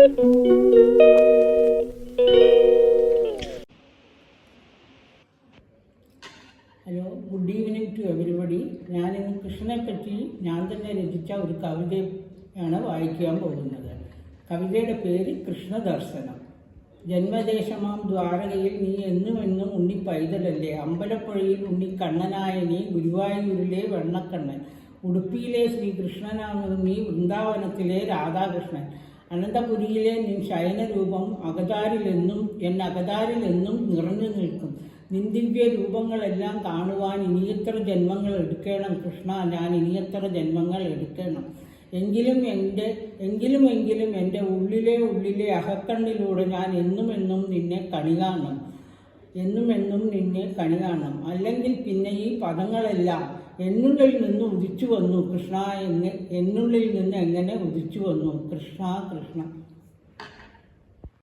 Hello, good evening to everybody. ഞാനിന്ന് കൃഷ്ണനെപ്പറ്റി ഞാൻ തന്നെ രചിച്ച ഒരു കവിതയാണ് വായിക്കാൻ പോകുന്നത്. കവിതയുടെ പേര് കൃഷ്ണദർശനം. ജന്മദേശമാം ദ്വാരകയിൽ നീ എന്നുമെന്നും ഉണ്ണി പൈതലല്ലേ, അമ്പലപ്പുഴയിൽ ഉണ്ണിക്കണ്ണനായ നീ, ഗുരുവായൂരിലെ വെണ്ണക്കണ്ണൻ, ഉടുപ്പിയിലെ ശ്രീകൃഷ്ണനാമത് നീ, വൃന്ദാവനത്തിലെ രാധാകൃഷ്ണൻ, അനന്തപുരിയിലെ നിൻ ശയനരൂപം അകതാരിലെന്നും അകതാരിലെന്നും നിറഞ്ഞു നിൽക്കും. നിന്ദിവ്യ രൂപങ്ങളെല്ലാം കാണുവാൻ ഇനിയത്ര ജന്മങ്ങൾ എടുക്കണം കൃഷ്ണ, ഞാൻ ഇനിയത്ര ജന്മങ്ങൾ എടുക്കണം. എങ്കിലും എൻ്റെ ഉള്ളിലെ അകക്കണ്ണിലൂടെ ഞാൻ എന്നുമെന്നും നിന്നെ കണി കാണണം. അല്ലെങ്കിൽ പിന്നെ ഈ പദങ്ങളെല്ലാം എന്നുള്ളിൽ നിന്ന് ഉദിച്ചു വന്നു കൃഷ്ണ, എന്നുള്ളിൽ നിന്ന് എങ്ങനെ ഉദിച്ചു വന്നു കൃഷ്ണ കൃഷ്ണ.